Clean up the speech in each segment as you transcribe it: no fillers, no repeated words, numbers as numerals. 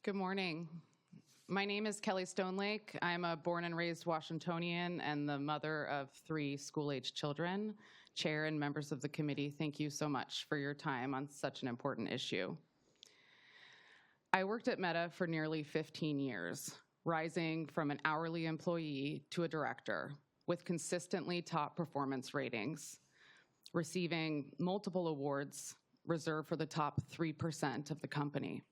Good morning. My name is Kelly Stonelake. I'm a born and raised Washingtonian and the mother of 3 school-aged children. Chair and members of the committee, thank you so much for your time on such an important issue. I worked at Meta for nearly 15 years, rising from an hourly employee to a director with consistently top performance ratings, receiving multiple awards reserved for the top 3% of the company.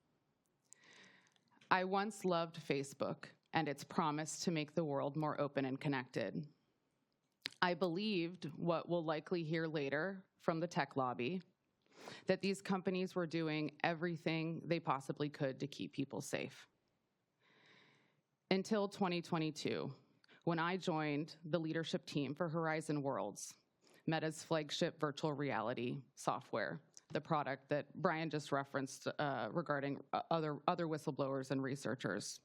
I once loved Facebook and its promise to make the world more open and connected. I believed what we'll likely hear later from the tech lobby, that these companies were doing everything they possibly could to keep people safe. Until 2022, when I joined the leadership team for Horizon Worlds, Meta's flagship virtual reality software, the product that Brian just referenced regarding other whistleblowers and researchers.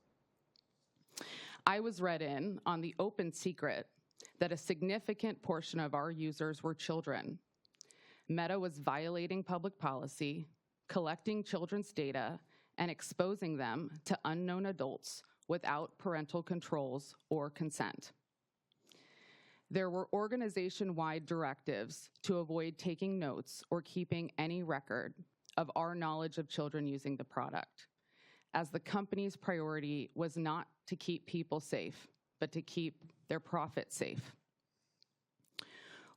I was read in on the open secret that a significant portion of our users were children. Meta was violating public policy, collecting children's data, and exposing them to unknown adults without parental controls or consent. There were organization-wide directives to avoid taking notes or keeping any record of our knowledge of children using the product, as the company's priority was not to keep people safe, but to keep their profit safe.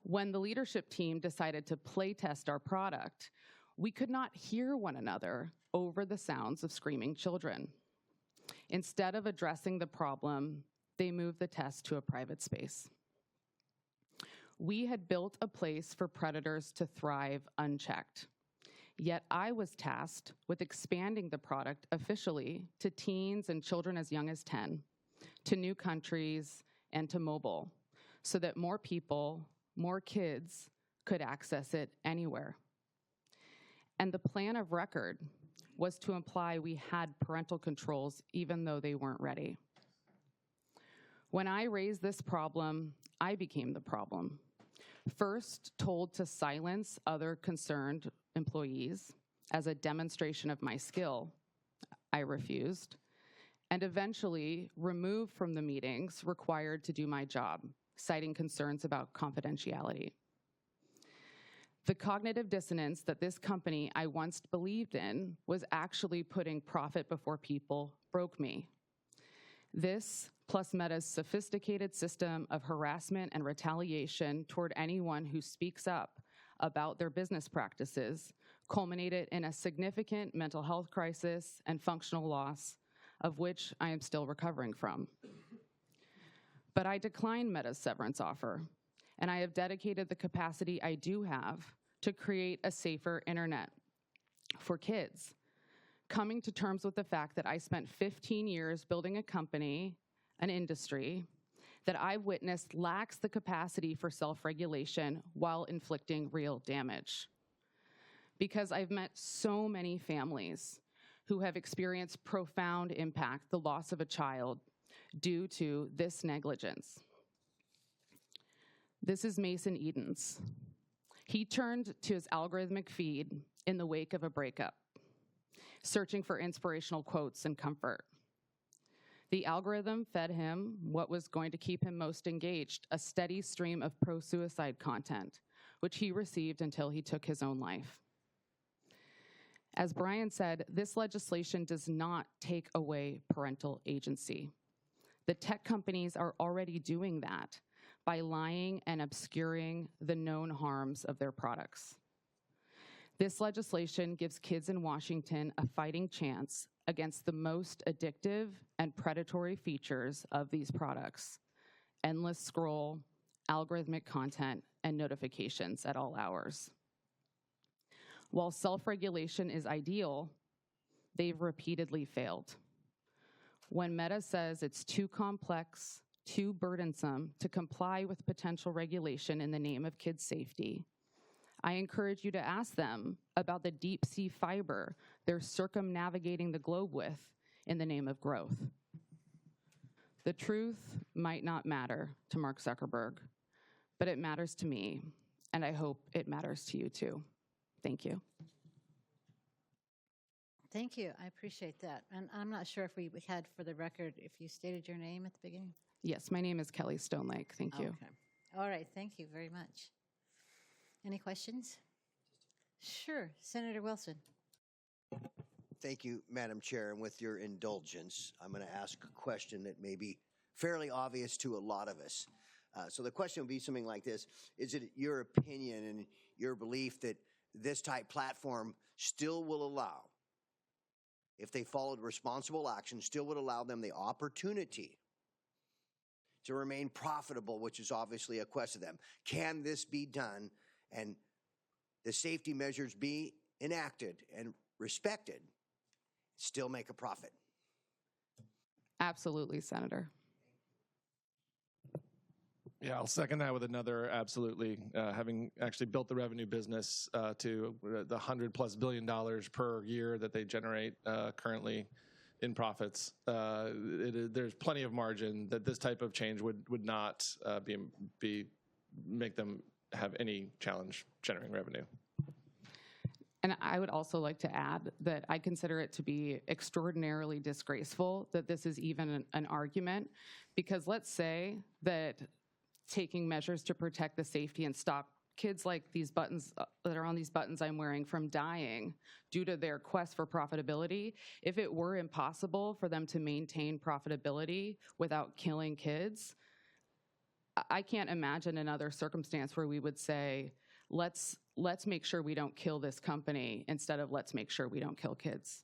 When the leadership team decided to play test our product, we could not hear one another over the sounds of screaming children. Instead of addressing the problem, they moved the test to a private space. We had built a place for predators to thrive unchecked. Yet I was tasked with expanding the product officially to teens and children as young as 10, to new countries, and to mobile, so that more people, more kids, could access it anywhere. And the plan of record was to imply we had parental controls even though they weren't ready. When I raised this problem, I became the problem. First told to silence other concerned employees as a demonstration of my skill, I refused, and eventually removed from the meetings required to do my job, citing concerns about confidentiality. The cognitive dissonance that this company I once believed in was actually putting profit before people broke me. This, plus Meta's sophisticated system of harassment and retaliation toward anyone who speaks up about their business practices, culminated in a significant mental health crisis and functional loss, of which I am still recovering from. But I declined Meta's severance offer, and I have dedicated the capacity I do have to create a safer internet for kids, coming to terms with the fact that I spent 15 years building a company, an industry, that I've witnessed lacks the capacity for self-regulation while inflicting real damage. Because I've met so many families who have experienced profound impact, the loss of a child, due to this negligence. This is Mason Edens. He turned to his algorithmic feed in the wake of a breakup, searching for inspirational quotes and comfort. The algorithm fed him what was going to keep him most engaged, a steady stream of pro-suicide content, which he received until he took his own life. As Brian said, this legislation does not take away parental agency. The tech companies are already doing that by lying and obscuring the known harms of their products. This legislation gives kids in Washington a fighting chance against the most addictive and predatory features of these products: endless scroll, algorithmic content, and notifications at all hours. While self-regulation is ideal, they've repeatedly failed. When Meta says it's too complex, too burdensome to comply with potential regulation in the name of kids' safety, I encourage you to ask them about the deep sea fiber they're circumnavigating the globe with in the name of growth. The truth might not matter to Mark Zuckerberg, but it matters to me, and I hope it matters to you too. Thank you. Thank you. I appreciate that. And I'm not sure if we had for the record, if you stated your name at the beginning. Yes, my name is Kelly Stonelake. Thank you. Okay. All right. Thank you very much. Any questions? Sure. Senator Wilson. Thank you, Madam Chair. And with your indulgence, I'm going to ask a question that may be fairly obvious to a lot of us. So the question would be something like this. Is it your opinion and your belief that this type platform still will allow, if they followed responsible action, still would allow them the opportunity to remain profitable, which is obviously a quest of them? Can this be done and the safety measures be enacted and respected, still make a profit? Absolutely, Senator. Yeah, I'll second that with another absolutely. Having actually built the revenue business to the $100+ billion per year that they generate currently in profits, there's plenty of margin that this type of change would not make them have any challenge generating revenue. And I would also like to add that I consider it to be extraordinarily disgraceful that this is even an argument, because let's say that taking measures to protect the safety and stop kids like these buttons that are on these buttons I'm wearing from dying due to their quest for profitability, if it were impossible for them to maintain profitability without killing kids, I can't imagine another circumstance where we would say, let's make sure we don't kill this company instead of let's make sure we don't kill kids.